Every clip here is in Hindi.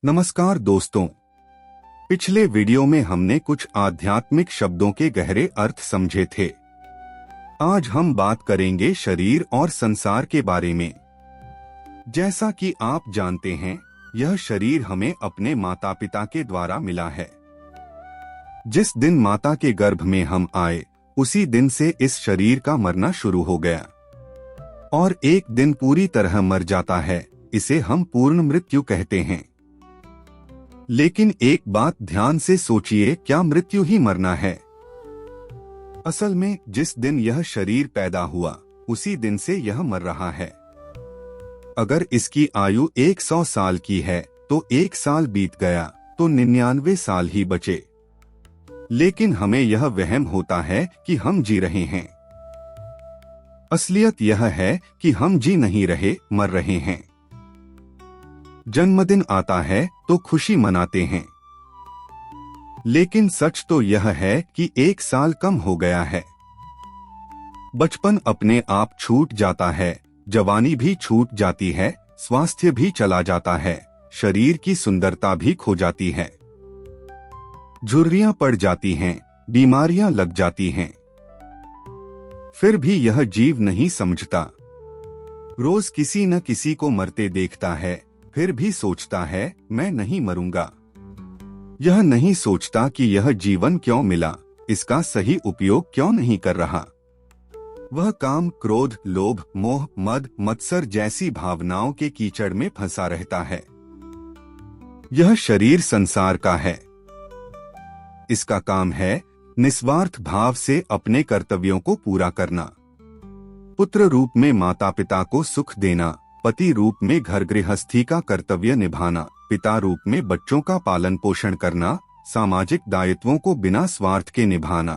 नमस्कार दोस्तों। पिछले वीडियो में हमने कुछ आध्यात्मिक शब्दों के गहरे अर्थ समझे थे। आज हम बात करेंगे शरीर और संसार के बारे में। जैसा कि आप जानते हैं, यह शरीर हमें अपने माता पिता के द्वारा मिला है। जिस दिन माता के गर्भ में हम आए, उसी दिन से इस शरीर का मरना शुरू हो गया और एक दिन पूरी तरह मर जाता है। इसे हम पूर्ण मृत्यु कहते हैं। लेकिन एक बात ध्यान से सोचिए, क्या मृत्यु ही मरना है? असल में जिस दिन यह शरीर पैदा हुआ, उसी दिन से यह मर रहा है। अगर इसकी आयु 100 साल की है तो 1 साल बीत गया तो 99 साल ही बचे। लेकिन हमें यह वहम होता है कि हम जी रहे हैं। असलियत यह है कि हम जी नहीं रहे, मर रहे हैं। जन्मदिन आता है तो खुशी मनाते हैं, लेकिन सच तो यह है कि 1 साल कम हो गया है। बचपन अपने आप छूट जाता है, जवानी भी छूट जाती है, स्वास्थ्य भी चला जाता है, शरीर की सुंदरता भी खो जाती है, झुर्रियां पड़ जाती हैं, बीमारियां लग जाती हैं। फिर भी यह जीव नहीं समझता। रोज किसी न किसी को मरते देखता है, फिर भी सोचता है मैं नहीं मरूंगा। यह नहीं सोचता कि यह जीवन क्यों मिला, इसका सही उपयोग क्यों नहीं कर रहा। वह काम, क्रोध, लोभ, मोह, मद, मत्सर जैसी भावनाओं के कीचड़ में फंसा रहता है। यह शरीर संसार का है। इसका काम है निस्वार्थ भाव से अपने कर्तव्यों को पूरा करना। पुत्र रूप में माता पिता को सुख देना, पति रूप में घर गृहस्थी का कर्तव्य निभाना, पिता रूप में बच्चों का पालन पोषण करना, सामाजिक दायित्वों को बिना स्वार्थ के निभाना।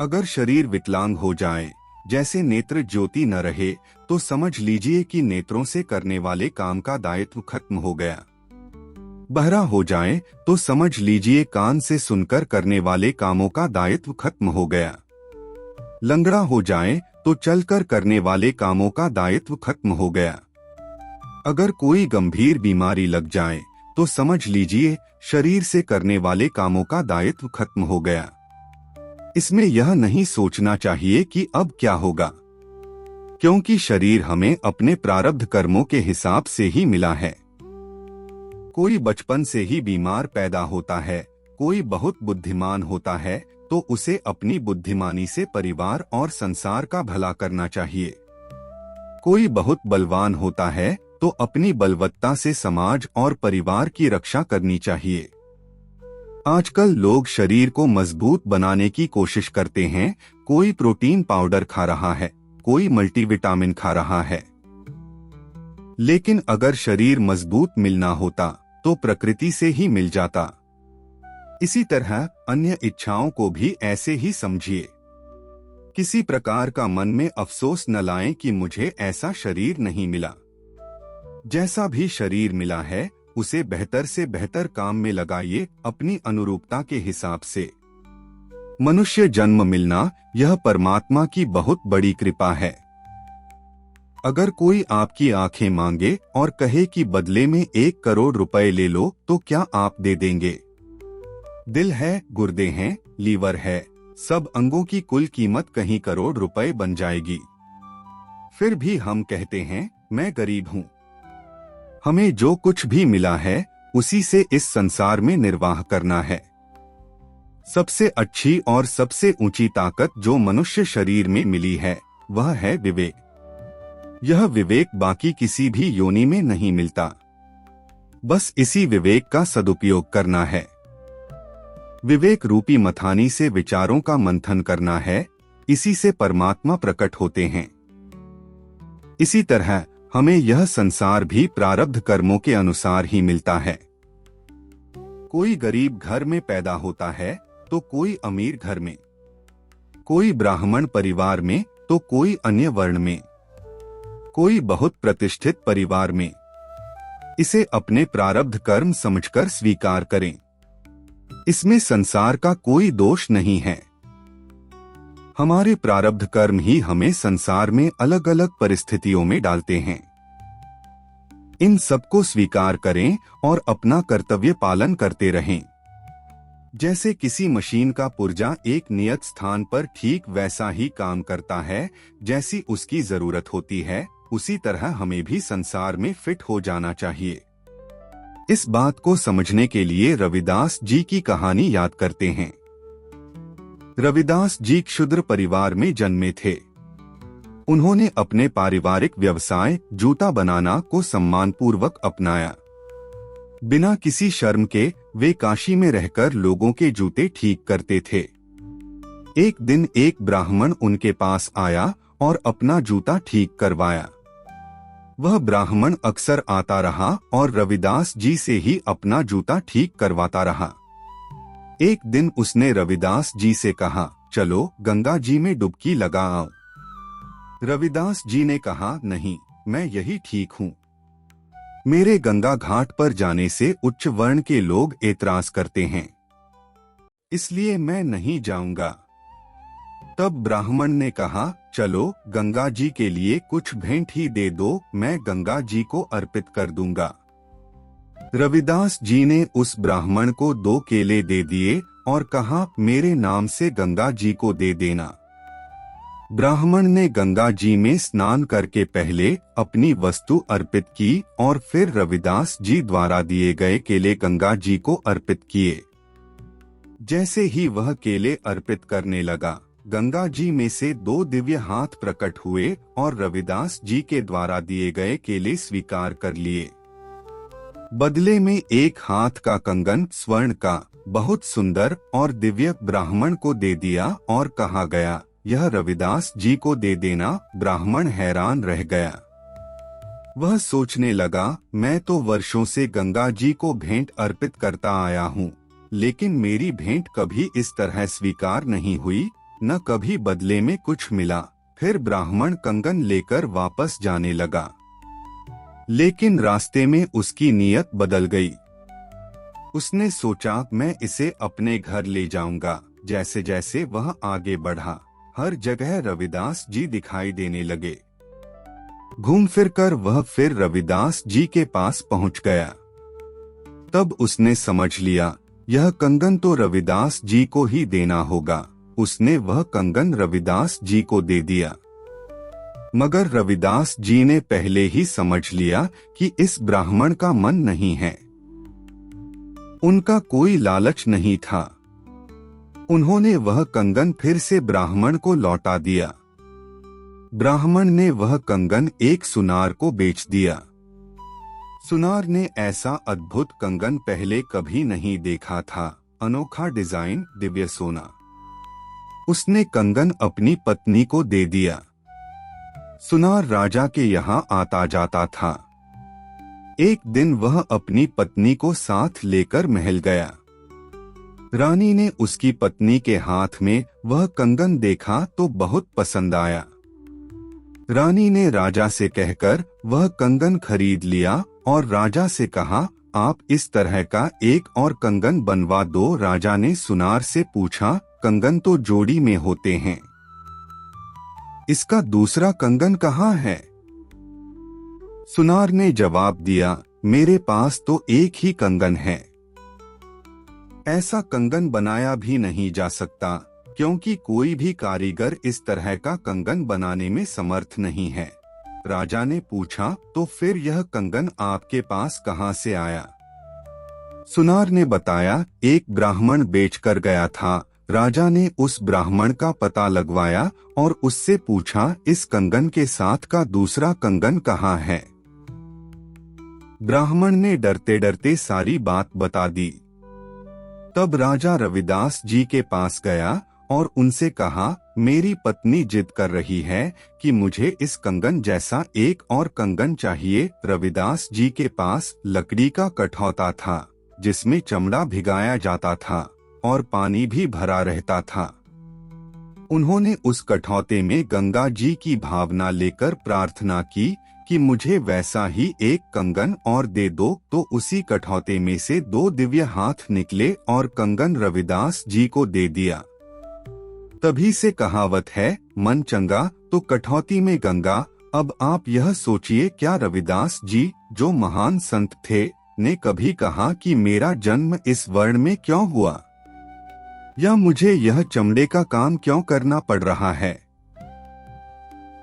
अगर शरीर विकलांग हो जाए, जैसे नेत्र ज्योति न रहे, तो समझ लीजिए कि नेत्रों से करने वाले काम का दायित्व खत्म हो गया। बहरा हो जाए तो समझ लीजिए कान से सुनकर करने वाले कामों का दायित्व खत्म हो गया। लंगड़ा हो जाए तो चलकर करने वाले कामों का दायित्व खत्म हो गया। अगर कोई गंभीर बीमारी लग जाए तो समझ लीजिए शरीर से करने वाले कामों का दायित्व खत्म हो गया। इसमें यह नहीं सोचना चाहिए कि अब क्या होगा, क्योंकि शरीर हमें अपने प्रारब्ध कर्मों के हिसाब से ही मिला है। कोई बचपन से ही बीमार पैदा होता है, कोई बहुत बुद्धिमान होता है तो उसे अपनी बुद्धिमानी से परिवार और संसार का भला करना चाहिए। कोई बहुत बलवान होता है तो अपनी बलवत्ता से समाज और परिवार की रक्षा करनी चाहिए। आजकल लोग शरीर को मजबूत बनाने की कोशिश करते हैं। कोई प्रोटीन पाउडर खा रहा है, कोई मल्टीविटामिन खा रहा है। लेकिन अगर शरीर मजबूत मिलना होता तो प्रकृति से ही मिल जाता। इसी तरह अन्य इच्छाओं को भी ऐसे ही समझिए। किसी प्रकार का मन में अफसोस न लाएं कि मुझे ऐसा शरीर नहीं मिला। जैसा भी शरीर मिला है, उसे बेहतर से बेहतर काम में लगाइए, अपनी अनुरूपता के हिसाब से। मनुष्य जन्म मिलना यह परमात्मा की बहुत बड़ी कृपा है। अगर कोई आपकी आंखें मांगे और कहे कि बदले में 1 करोड़ रुपए ले लो, तो क्या आप दे देंगे? दिल है, गुर्दे हैं, लीवर है, सब अंगों की कुल कीमत कहीं करोड़ रुपए बन जाएगी। फिर भी हम कहते हैं मैं गरीब हूँ। हमें जो कुछ भी मिला है उसी से इस संसार में निर्वाह करना है। सबसे अच्छी और सबसे ऊंची ताकत जो मनुष्य शरीर में मिली है, वह है विवेक। यह विवेक बाकी किसी भी योनि में नहीं मिलता। बस इसी विवेक का सदुपयोग करना है। विवेक रूपी मथानी से विचारों का मंथन करना है, इसी से परमात्मा प्रकट होते हैं। इसी तरह हमें यह संसार भी प्रारब्ध कर्मों के अनुसार ही मिलता है। कोई गरीब घर में पैदा होता है तो कोई अमीर घर में, कोई ब्राह्मण परिवार में तो कोई अन्य वर्ण में, कोई बहुत प्रतिष्ठित परिवार में। इसे अपने प्रारब्ध कर्म समझकर स्वीकार करें। इसमें संसार का कोई दोष नहीं है। हमारे प्रारब्ध कर्म ही हमें संसार में अलग अलग परिस्थितियों में डालते हैं। इन सबको स्वीकार करें और अपना कर्तव्य पालन करते रहें। जैसे किसी मशीन का पुर्जा एक नियत स्थान पर ठीक वैसा ही काम करता है जैसी उसकी जरूरत होती है, उसी तरह हमें भी संसार में फिट हो जाना चाहिए। इस बात को समझने के लिए रविदास जी की कहानी याद करते हैं। रविदास जी क्षुद्र परिवार में जन्मे थे। उन्होंने अपने पारिवारिक व्यवसाय जूता बनाना को सम्मानपूर्वक अपनाया। बिना किसी शर्म के वे काशी में रहकर लोगों के जूते ठीक करते थे। एक दिन एक ब्राह्मण उनके पास आया और अपना जूता ठीक करवाया। वह ब्राह्मण अक्सर आता रहा और रविदास जी से ही अपना जूता ठीक करवाता रहा। एक दिन उसने रविदास जी से कहा, चलो गंगा जी में डुबकी लगा आओ। रविदास जी ने कहा, नहीं, मैं यही ठीक हूँ। मेरे गंगा घाट पर जाने से उच्च वर्ण के लोग एतराज करते हैं, इसलिए मैं नहीं जाऊंगा। तब ब्राह्मण ने कहा, चलो गंगा जी के लिए कुछ भेंट ही दे दो, मैं गंगा जी को अर्पित कर दूंगा। रविदास जी ने उस ब्राह्मण को 2 केले दे दिए और कहा, मेरे नाम से गंगा जी को दे देना। ब्राह्मण ने गंगा जी में स्नान करके पहले अपनी वस्तु अर्पित की और फिर रविदास जी द्वारा दिए गए केले गंगा जी को अर्पित किए। जैसे ही वह केले अर्पित करने लगा, गंगा जी में से 2 दिव्य हाथ प्रकट हुए और रविदास जी के द्वारा दिए गए केले स्वीकार कर लिए। बदले में एक हाथ का कंगन स्वर्ण का बहुत सुंदर और दिव्य ब्राह्मण को दे दिया और कहा गया, यह रविदास जी को दे देना। ब्राह्मण हैरान रह गया। वह सोचने लगा, मैं तो वर्षों से गंगा जी को भेंट अर्पित करता आया हूँ, लेकिन मेरी भेंट कभी इस तरह स्वीकार नहीं हुई, न कभी बदले में कुछ मिला। फिर ब्राह्मण कंगन लेकर वापस जाने लगा, लेकिन रास्ते में उसकी नीयत बदल गई। उसने सोचा, मैं इसे अपने घर ले जाऊंगा। जैसे जैसे वह आगे बढ़ा, हर जगह रविदास जी दिखाई देने लगे। घूम फिर कर वह फिर रविदास जी के पास पहुंच गया। तब उसने समझ लिया, यह कंगन तो रविदास जी को ही देना होगा। उसने वह कंगन रविदास जी को दे दिया, मगर रविदास जी ने पहले ही समझ लिया कि इस ब्राह्मण का मन नहीं है। उनका कोई लालच नहीं था। उन्होंने वह कंगन फिर से ब्राह्मण को लौटा दिया। ब्राह्मण ने वह कंगन एक सुनार को बेच दिया। सुनार ने ऐसा अद्भुत कंगन पहले कभी नहीं देखा था। अनोखा डिजाइन, दिव्य सोना। उसने कंगन अपनी पत्नी को दे दिया। सुनार राजा के यहाँ आता जाता था। एक दिन वह अपनी पत्नी को साथ लेकर महल गया। रानी ने उसकी पत्नी के हाथ में वह कंगन देखा तो बहुत पसंद आया। रानी ने राजा से कहकर वह कंगन खरीद लिया और राजा से कहा, आप इस तरह का एक और कंगन बनवा दो। राजा ने सुनार से पूछा, कंगन तो जोड़ी में होते हैं, इसका दूसरा कंगन कहाँ है? सुनार ने जवाब दिया, मेरे पास तो एक ही कंगन है। ऐसा कंगन बनाया भी नहीं जा सकता, क्योंकि कोई भी कारीगर इस तरह का कंगन बनाने में समर्थ नहीं है। राजा ने पूछा, तो फिर यह कंगन आपके पास कहाँ से आया? सुनार ने बताया, एक ब्राह्मण बेचकर गया था। राजा ने उस ब्राह्मण का पता लगवाया और उससे पूछा, इस कंगन के साथ का दूसरा कंगन कहाँ है? ब्राह्मण ने डरते डरते सारी बात बता दी। तब राजा रविदास जी के पास गया और उनसे कहा, मेरी पत्नी जिद कर रही है कि मुझे इस कंगन जैसा एक और कंगन चाहिए। रविदास जी के पास लकड़ी का कठौता था, जिसमें चमड़ा भिगाया जाता था और पानी भी भरा रहता था। उन्होंने उस कठौते में गंगा जी की भावना लेकर प्रार्थना की कि मुझे वैसा ही एक कंगन और दे दो। तो उसी कठौते में से 2 दिव्य हाथ निकले और कंगन रविदास जी को दे दिया। तभी से कहावत है, मन चंगा तो कठौती में गंगा। अब आप यह सोचिए, क्या रविदास जी जो महान संत थे, ने कभी कहा कि मेरा जन्म इस वर्ण में क्यों हुआ, या मुझे यह चमड़े का काम क्यों करना पड़ रहा है।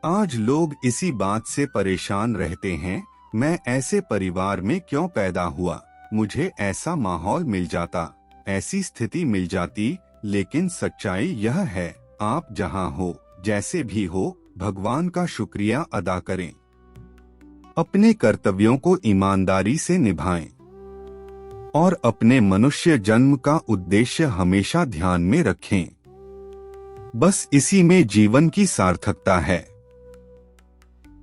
आज लोग इसी बात से परेशान रहते हैं, मैं ऐसे परिवार में क्यों पैदा हुआ, मुझे ऐसा माहौल मिल जाता, ऐसी स्थिति मिल जाती। लेकिन सच्चाई यह है, आप जहां हो, जैसे भी हो, भगवान का शुक्रिया अदा करें, अपने कर्तव्यों को ईमानदारी से निभाएं और अपने मनुष्य जन्म का उद्देश्य हमेशा ध्यान में रखें। बस इसी में जीवन की सार्थकता है।